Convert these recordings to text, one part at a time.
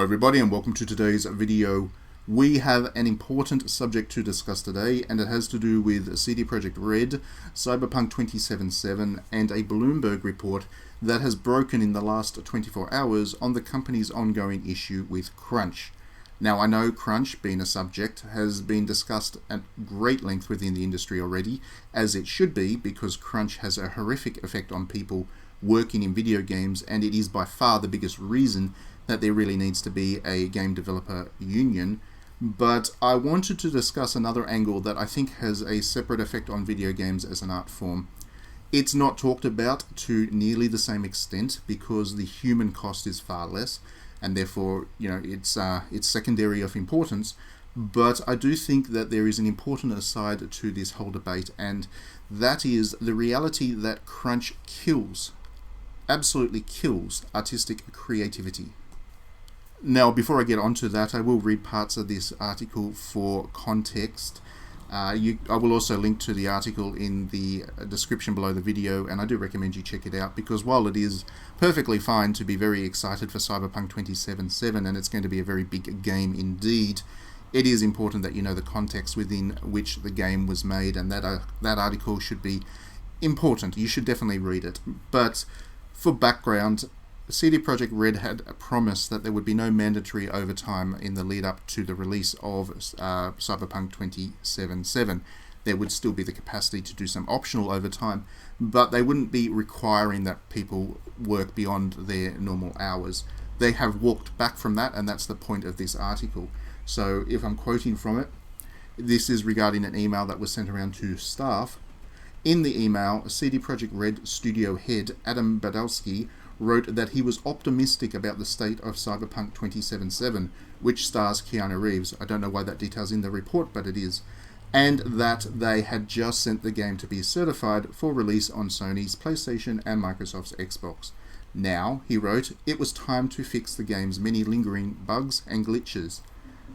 everybody, and welcome to today's video. We have an important subject to discuss today, and it has to do with CD Projekt Red, Cyberpunk 2077, and a Bloomberg report that has broken in the last 24 hours on the company's ongoing issue with crunch. Now, I know crunch, being a subject, has been discussed at great length within the industry already, as it should be, because crunch has a horrific effect on people working in video games, and it is by far the biggest reason that there really needs to be a game developer union. But I wanted to discuss another angle that I think has a separate effect on video games as an art form. It's not talked about to nearly the same extent because the human cost is far less, and therefore, it's secondary of importance. But I do think that there is an important aside to this whole debate, and that is the reality that crunch kills, absolutely kills, artistic creativity. Now, before I get onto that, I will read parts of this article for context. I will also link to the article in the description below the video, and I do recommend you check it out, because while it is perfectly fine to be very excited for Cyberpunk 2077, and it's going to be a very big game indeed, it is important that you know the context within which the game was made, and that article should be important. You should definitely read it. But for background, CD Projekt Red had promised that there would be no mandatory overtime in the lead up to the release of Cyberpunk 2077. There would still be the capacity to do some optional overtime, but they wouldn't be requiring that people work beyond their normal hours. They have walked back from that, and that's the point of this article. So if I'm quoting from it, this is regarding an email that was sent around to staff. In the email, CD Projekt Red studio head Adam Badowski wrote that he was optimistic about the state of Cyberpunk 2077, which stars Keanu Reeves. I don't know why that detail's in the report, but it is. And that they had just sent the game to be certified for release on Sony's PlayStation and Microsoft's Xbox. Now, he wrote, it was time to fix the game's many lingering bugs and glitches.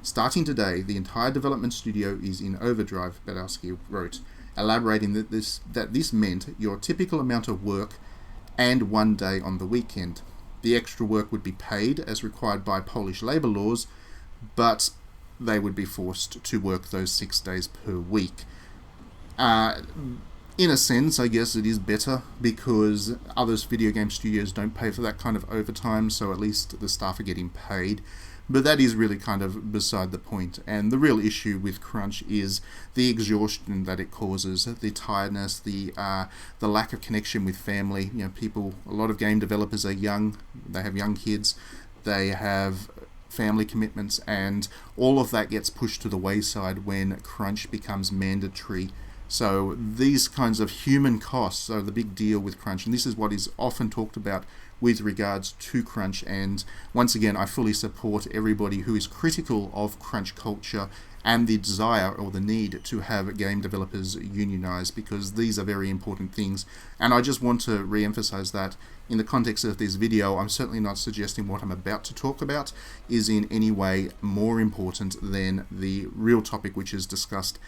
Starting today, the entire development studio is in overdrive, Badowski wrote, elaborating that this meant your typical amount of work and 1 day on the weekend. The extra work would be paid as required by Polish labour laws, but they would be forced to work those 6 days per week. In a sense, I guess it is better, because other video game studios don't pay for that kind of overtime, so at least the staff are getting paid. But that is really kind of beside the point, and the real issue with crunch is the exhaustion that it causes, the tiredness, the lack of connection with family. A lot of game developers are young, they have young kids, they have family commitments, and all of that gets pushed to the wayside when crunch becomes mandatory. So these kinds of human costs are the big deal with crunch, and this is what is often talked about with regards to crunch. And once again, I fully support everybody who is critical of crunch culture and the desire or the need to have game developers unionize, because these are very important things. And I just want to re-emphasize that in the context of this video, I'm certainly not suggesting what I'm about to talk about is in any way more important than the real topic, which is discussed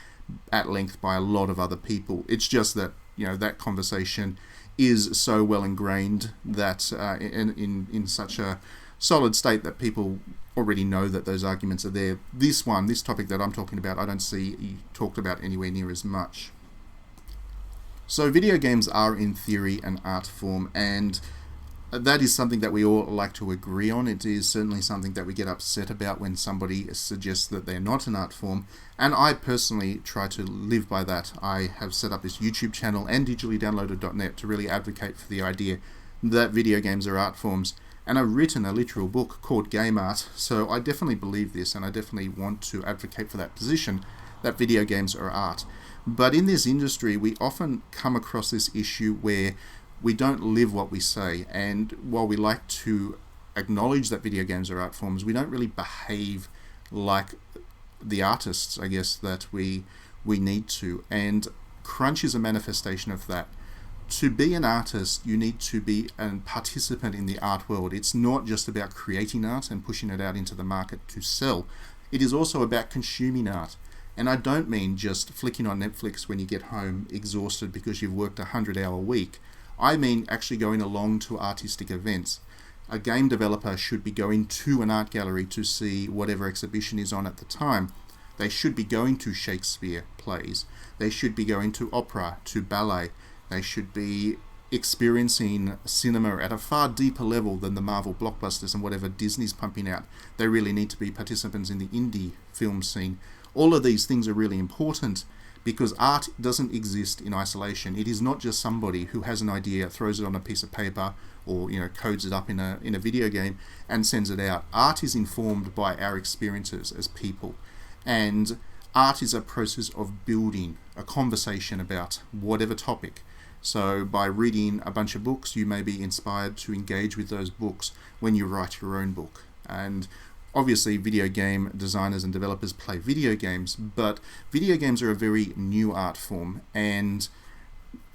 at length by a lot of other people. It's just that, that conversation is so well ingrained that in such a solid state that people already know that those arguments are there. This topic that I'm talking about, I don't see talked about anywhere near as much. So video games are in theory an art form, and that is something that we all like to agree on. It is certainly something that we get upset about when somebody suggests that they're not an art form, and I personally try to live by that. I have set up this YouTube channel and digitallydownloaded.net to really advocate for the idea that video games are art forms, and I've written a literal book called Game Art, so I definitely believe this, and I definitely want to advocate for that position, that video games are art. But in this industry, we often come across this issue where we don't live what we say, and while we like to acknowledge that video games are art forms, we don't really behave like the artists, I guess, that we need to. And crunch is a manifestation of that. To be an artist, you need to be a participant in the art world. It's not just about creating art and pushing it out into the market to sell. It is also about consuming art. And I don't mean just flicking on Netflix when you get home exhausted because you've worked a 100-hour week. I mean actually going along to artistic events. A game developer should be going to an art gallery to see whatever exhibition is on at the time. They should be going to Shakespeare plays. They should be going to opera, to ballet. They should be experiencing cinema at a far deeper level than the Marvel blockbusters and whatever Disney's pumping out. They really need to be participants in the indie film scene. All of these things are really important because art doesn't exist in isolation. It is not just somebody who has an idea, throws it on a piece of paper, or codes it up in a video game and sends it out. Art is informed by our experiences as people, and art is a process of building a conversation about whatever topic. So by reading a bunch of books, you may be inspired to engage with those books when you write your own book. And obviously video game designers and developers play video games, but video games are a very new art form, and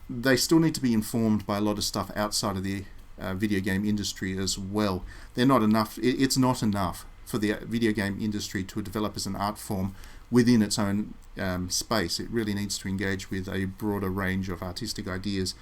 they still need to be informed by a lot of stuff outside of the video game industry as well. They're not enough. It's not enough for the video game industry to develop as an art form within its own space. It really needs to engage with a broader range of artistic ideas.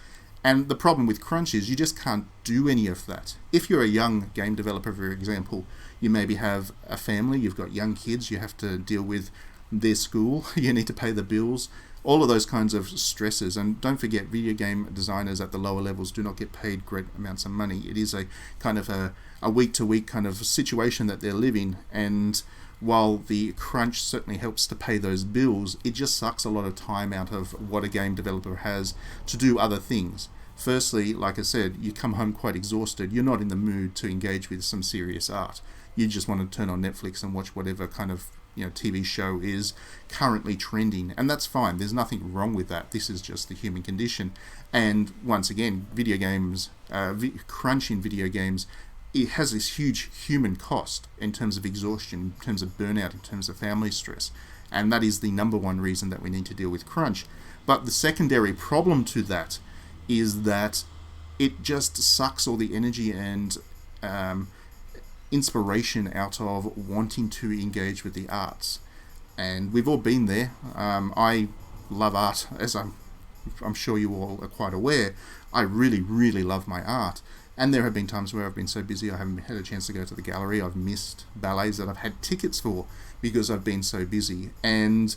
And the problem with crunch is you just can't do any of that. If you're a young game developer, for example, you maybe have a family, you've got young kids, you have to deal with their school, you need to pay the bills, all of those kinds of stresses. And don't forget, video game designers at the lower levels do not get paid great amounts of money. It is a kind of a week-to-week kind of situation that they're living, and while the crunch certainly helps to pay those bills, it just sucks a lot of time out of what a game developer has to do other things. Firstly, like I said, you come home quite exhausted. You're not in the mood to engage with some serious art. You just want to turn on Netflix and watch whatever kind of TV show is currently trending, and that's fine. There's nothing wrong with that. This is just the human condition. And once again, video games, crunch in video games, it has this huge human cost in terms of exhaustion, in terms of burnout, in terms of family stress. And that is the number one reason that we need to deal with crunch. But the secondary problem to that is that it just sucks all the energy and inspiration out of wanting to engage with the arts. And we've all been there. I love art, as I'm sure you all are quite aware. I really, really love my art. And there have been times where I've been so busy I haven't had a chance to go to the gallery. I've missed ballets that I've had tickets for because I've been so busy, and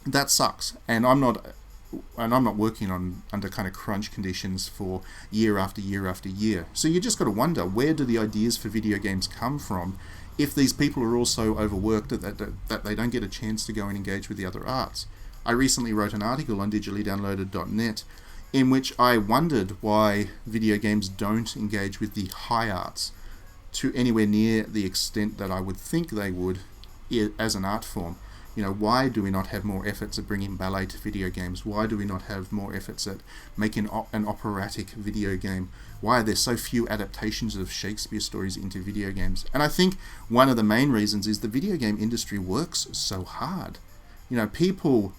that sucks. And I'm not working under kind of crunch conditions for year after year after year. So you just got to wonder, where do the ideas for video games come from if these people are all so overworked that they don't get a chance to go and engage with the other arts? I recently wrote an article on digitally-downloaded.net in which I wondered why video games don't engage with the high arts to anywhere near the extent that I would think they would as an art form. Why do we not have more efforts at bringing ballet to video games? Why do we not have more efforts at making an operatic video game? Why are there so few adaptations of Shakespeare stories into video games? And I think one of the main reasons is the video game industry works so hard. People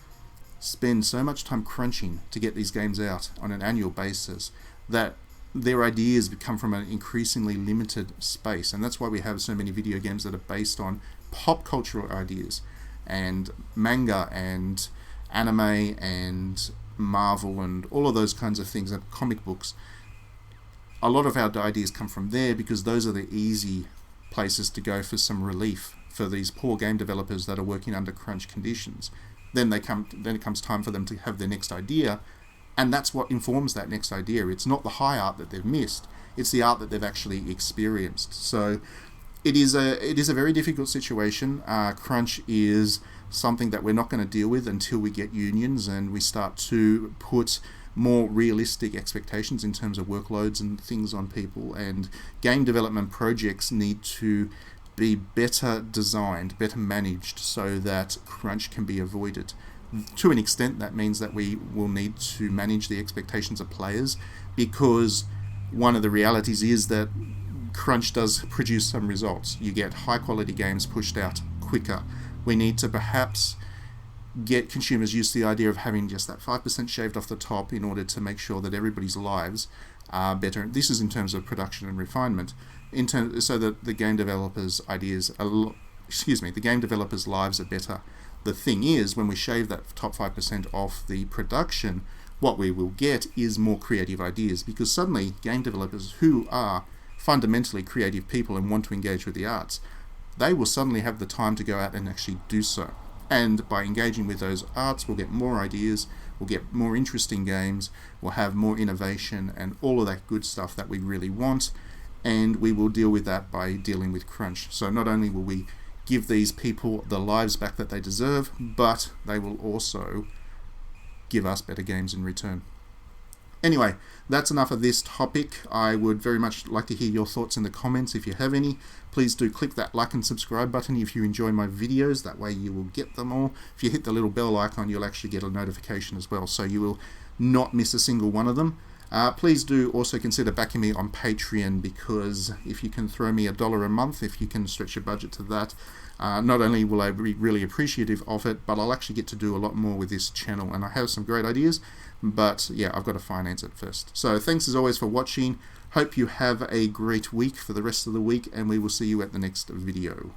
spend so much time crunching to get these games out on an annual basis that their ideas come from an increasingly limited space. And that's why we have so many video games that are based on pop cultural ideas, and manga and anime and Marvel and all of those kinds of things, and comic books. A lot of our ideas come from there because those are the easy places to go for some relief for these poor game developers that are working under crunch conditions. Then it comes time for them to have their next idea, and that's what informs that next idea. It's not the high art that they've missed, it's the art that they've actually experienced. So it is a very difficult situation. Crunch is something that we're not going to deal with until we get unions and we start to put more realistic expectations in terms of workloads and things on people. And game development projects need to be better designed, better managed, so that crunch can be avoided. To an extent, that means that we will need to manage the expectations of players, because one of the realities is that crunch does produce some results. You get high quality games pushed out quicker. We need to perhaps get consumers used to the idea of having just that 5% shaved off the top in order to make sure that everybody's lives are better. This is in terms of production and refinement, so that the game developers' the game developers' lives are better. The thing is, when we shave that top 5% off the production, what we will get is more creative ideas, because suddenly game developers who are fundamentally creative people and want to engage with the arts, they will suddenly have the time to go out and actually do so. And by engaging with those arts, we'll get more ideas, we'll get more interesting games, we'll have more innovation and all of that good stuff that we really want, and we will deal with that by dealing with crunch. So not only will we give these people the lives back that they deserve, but they will also give us better games in return. Anyway, that's enough of this topic. I would very much like to hear your thoughts in the comments if you have any. Please do click that like and subscribe button if you enjoy my videos. That way you will get them all. If you hit the little bell icon, you'll actually get a notification as well, so you will not miss a single one of them. Please do also consider backing me on Patreon, because if you can throw me $1 a month, if you can stretch your budget to that, not only will I be really appreciative of it, but I'll actually get to do a lot more with this channel, and I have some great ideas, but yeah, I've got to finance it first. So thanks as always for watching. Hope you have a great week for the rest of the week, and we will see you at the next video.